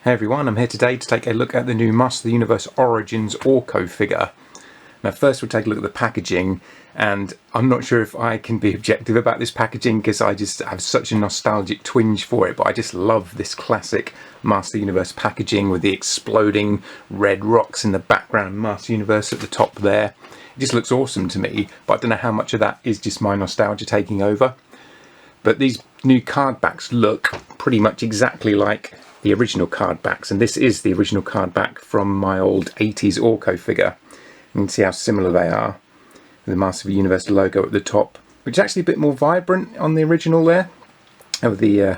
Hey everyone, I'm here today to take a look at the new Master of the Universe Origins Orko figure. Now first we'll take a look at the packaging, and I'm not sure if I can be objective about this packaging because I just have such a nostalgic twinge for it, but I just love this classic Master of the Universe packaging with the exploding red rocks in the background, Master of the Universe at the top there. It just looks awesome to me, but I don't know how much of that is just my nostalgia taking over. But these new card backs look pretty much exactly like the original card backs, and this is the original card back from my old 80s Orko figure. You can see how similar they are. The Master of the Universe logo at the top, which is actually a bit more vibrant on the original there. Have the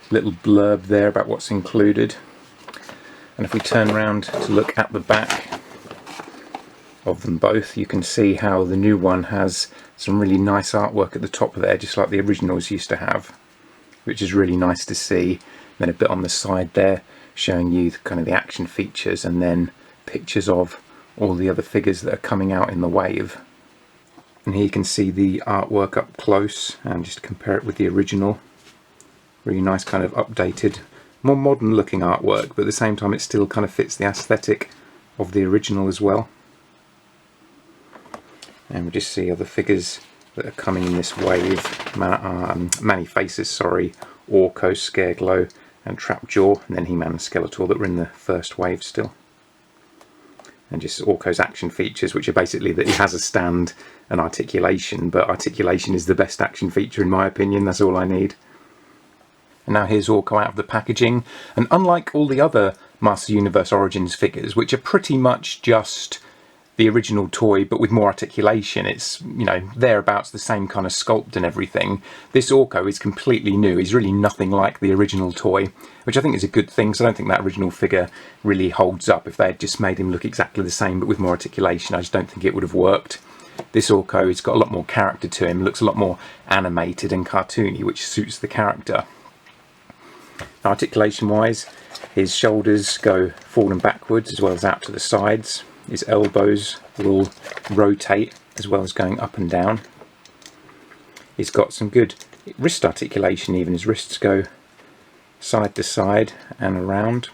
little blurb there about what's included. And if we turn around to look at the back of them both, you can see how the new one has some really nice artwork at the top there, just like the originals used to have, which is really nice to see. Then a bit on the side there showing you kind of the action features, and then pictures of all the other figures that are coming out in the wave. And here you can see the artwork up close and just compare it with the original. Really nice kind of updated, more modern looking artwork, but at the same time it still kind of fits the aesthetic of the original as well. And we just see other figures that are coming in this wave. Many-Faces, sorry, Orko, Scareglow and Trapjaw, and then He-Man and Skeletor that were in the first wave still. And just Orko's action features, which are basically that he has a stand and articulation, but articulation is the best action feature in my opinion. That's all I need. And now here's Orko out of the packaging, and unlike all the other Master Universe Origins figures, which are pretty much just the original toy but with more articulation, it's, you know, thereabouts the same kind of sculpt and everything. This Orko is completely new. He's really nothing like the original toy, which I think is a good thing, because I don't think that original figure really holds up. If they had just made him look exactly the same but with more articulation, I just don't think it would have worked. This Orko has got a lot more character to him, looks a lot more animated and cartoony, which suits the character. Now, articulation wise, his shoulders go forward and backwards as well as out to the sides. His elbows will rotate as well as going up and down. He's got some good wrist articulation even. His wrists go side to side and around.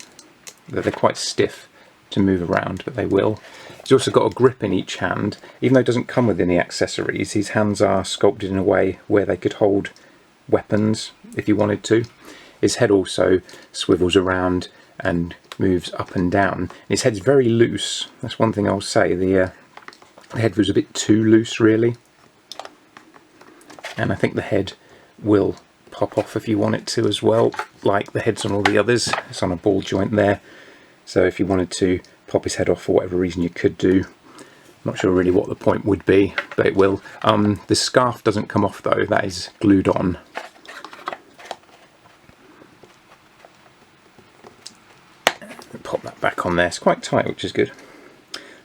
They're quite stiff to move around, but they will. He's also got a grip in each hand. Even though it doesn't come with any accessories, his hands are sculpted in a way where they could hold weapons if you wanted to. His head also swivels around and moves up and down. His head's very loose. That's one thing I'll say. The head was a bit too loose really, and I think the head will pop off if you want it to as well, like the heads on all the others. It's on a ball joint there, so if you wanted to pop his head off for whatever reason you could do. Not sure really what the point would be, but it will. The scarf doesn't come off though, that is glued on. Pop that back on there. It's quite tight, which is good.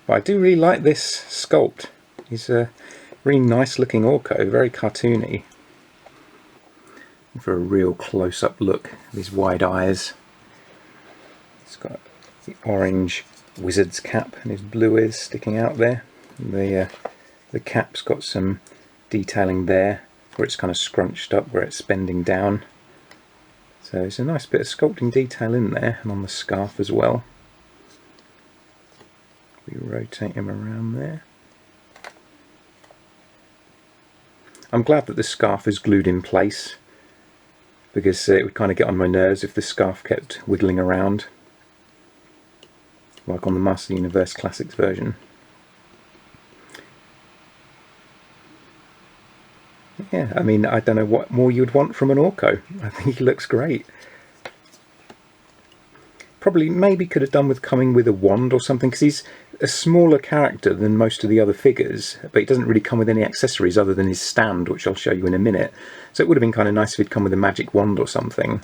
But I do really like this sculpt. He's a really nice looking Orko, very cartoony. For a real close-up look, these wide eyes. He's got the orange wizard's cap and his blue ears sticking out there. The cap's got some detailing there where it's kind of scrunched up, where it's bending down. So there's a nice bit of sculpting detail in there, and on the scarf as well. We rotate him around there. I'm glad that the scarf is glued in place, because it would kind of get on my nerves if the scarf kept wiggling around, like on the Master of the Universe Classics version. Yeah, I mean, I don't know what more you'd want from an Orko. I think he looks great. Probably, maybe could have done with coming with a wand or something, because he's a smaller character than most of the other figures, but he doesn't really come with any accessories other than his stand, which I'll show you in a minute. So it would have been kind of nice if he'd come with a magic wand or something.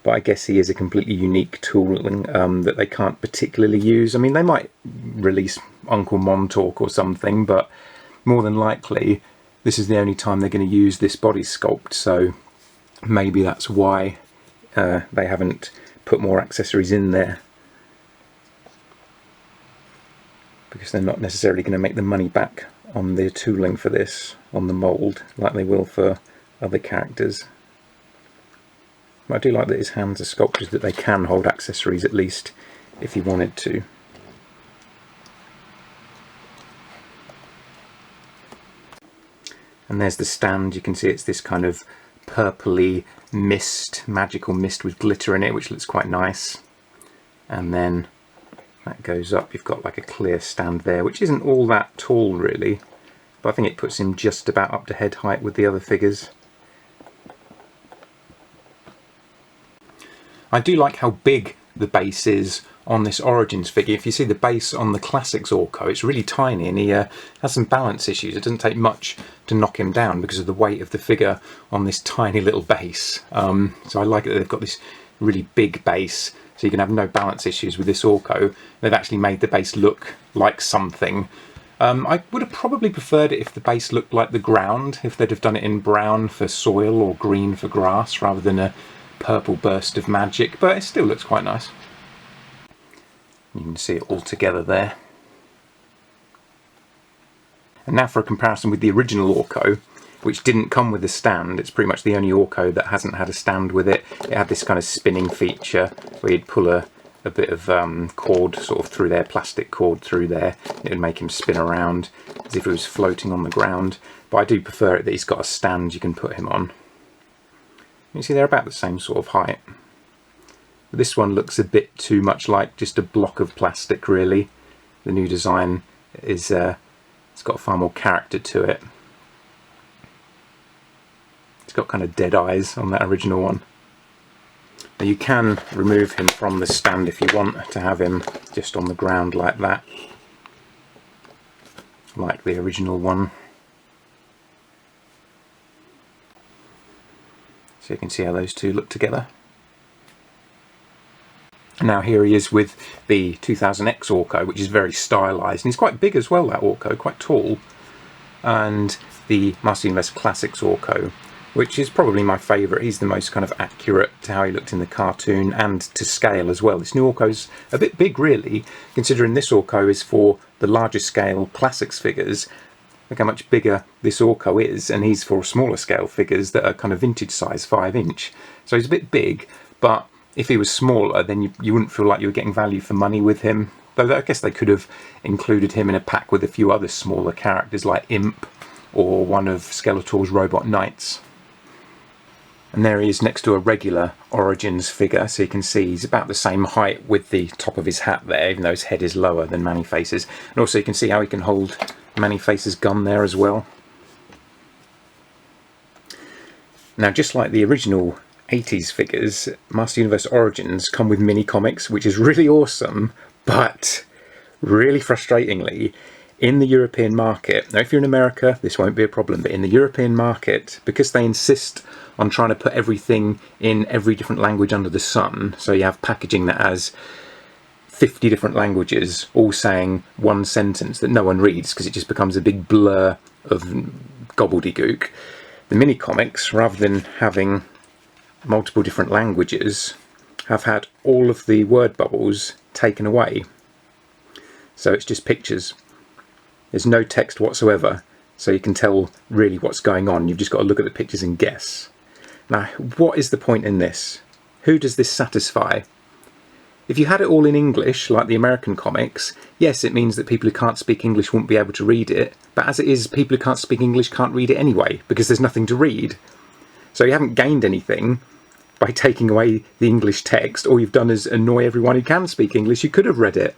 But I guess he is a completely unique tool that they can't particularly use. I mean, they might release Uncle Montauk or something, but more than likely this is the only time they're going to use this body sculpt, so maybe that's why they haven't put more accessories in there, because they're not necessarily going to make the money back on the tooling for this, on the mould, like they will for other characters. I do like that his hands are sculptures that they can hold accessories, at least if he wanted to. And there's the stand. You can see it's this kind of purpley mist, magical mist with glitter in it, which looks quite nice. And then that goes up. You've got like a clear stand there, which isn't all that tall really, but I think it puts him just about up to head height with the other figures. I do like how big the base is on this Origins figure. If you see the base on the Classics Orko, it's really tiny, and he has some balance issues. It doesn't take much to knock him down because of the weight of the figure on this tiny little base. So I like that they've got this really big base, so you can have no balance issues with this Orko. They've actually made the base look like something. I would have probably preferred it if the base looked like the ground, if they'd have done it in brown for soil or green for grass rather than a purple burst of magic, but it still looks quite nice. You can see it all together there. And now for a comparison with the original Orko, which didn't come with a stand. It's pretty much the only Orko that hasn't had a stand with it. It had this kind of spinning feature where you'd pull a bit of cord sort of through there, plastic cord through there. It would make him spin around as if he was floating on the ground. But I do prefer it that he's got a stand you can put him on. You see they're about the same sort of height. But this one looks a bit too much like just a block of plastic really. The new design is it's got far more character to it. It's got kind of dead eyes on that original one. Now you can remove him from the stand if you want to have him just on the ground like that, like the original one. So you can see how those two look together. Now here he is with the 2000X Orko, which is very stylised, and he's quite big as well, that Orko, quite tall. And the Master Universe Classics Orko, which is probably my favourite. He's the most kind of accurate to how he looked in the cartoon and to scale as well. This new Orko's a bit big really, considering this Orko is for the larger scale Classics figures. Look how much bigger this Orko is, and he's for smaller scale figures that are kind of vintage size, 5-inch. So he's a bit big, but if he was smaller, then you wouldn't feel like you were getting value for money with him. Though I guess they could have included him in a pack with a few other smaller characters like Imp or one of Skeletor's Robot Knights. And there he is next to a regular Origins figure, so you can see he's about the same height with the top of his hat there, even though his head is lower than Man-E-Face's. And also you can see how he can hold Man-E-Face's gun there as well. Now, just like the original 80s figures, Master Universe Origins come with mini comics, which is really awesome, but really frustratingly, in the European market, now if you're in America this won't be a problem, but in the European market, because they insist on trying to put everything in every different language under the sun, so you have packaging that has 50 different languages all saying one sentence that no one reads because it just becomes a big blur of gobbledygook. The mini comics, rather than having multiple different languages, have had all of the word bubbles taken away. So it's just pictures. There's no text whatsoever, so you can tell really what's going on. You've just got to look at the pictures and guess. Now, what is the point in this? Who does this satisfy? If you had it all in English, like the American comics, yes, it means that people who can't speak English won't be able to read it, but as it is, people who can't speak English can't read it anyway, because there's nothing to read. So you haven't gained anything by taking away the English text. All you've done is annoy everyone who can speak English who could have read it.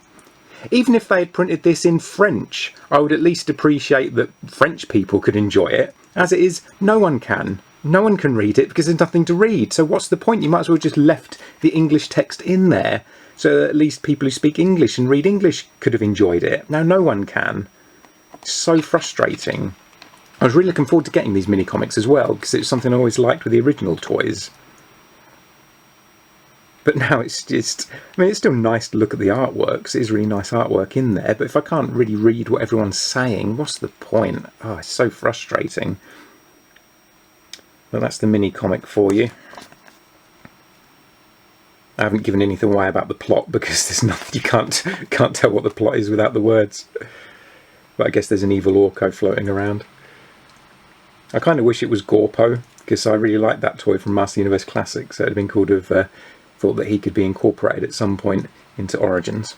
Even if they had printed this in French, I would at least appreciate that French people could enjoy it. As it is, no one can. No one can read it because there's nothing to read. So what's the point? You might as well just left the English text in there, so that at least people who speak English and read English could have enjoyed it. Now no one can. It's so frustrating. I was really looking forward to getting these mini comics as well, because it's something I always liked with the original toys. But now it's just, I mean, it's still nice to look at the artworks. It is really nice artwork in there, but if I can't really read what everyone's saying, what's the point? Oh, it's so frustrating. Well, that's the mini comic for you. I haven't given anything away about the plot because there's nothing, you can't tell what the plot is without the words. But I guess there's an evil Orko floating around. I kind of wish it was Gorpo, because I really liked that toy from Master Universe Classics, so it'd have been cool to have thought that he could be incorporated at some point into Origins.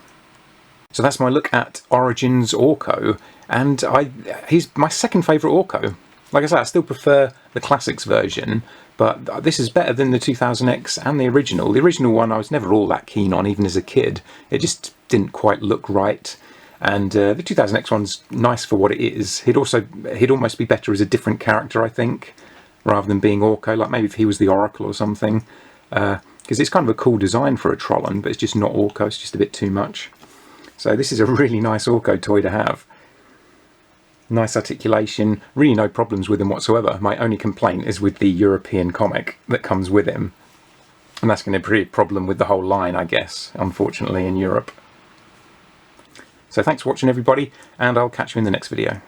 So that's my look at Origins Orko, and he's my second favourite Orko. Like I said, I still prefer the Classics version, but this is better than the 2000X and the original. The original one I was never all that keen on, even as a kid. It just didn't quite look right. And the 2000X one's nice for what it is. He'd almost be better as a different character, I think, rather than being Orko. Like maybe if he was the Oracle or something. Because it's kind of a cool design for a Trollon, but it's just not Orko. It's just a bit too much. So this is a really nice Orko toy to have. Nice articulation, really no problems with him whatsoever. My only complaint is with the European comic that comes with him. And that's going to be a problem with the whole line, I guess, unfortunately, in Europe. So thanks for watching, everybody, and I'll catch you in the next video.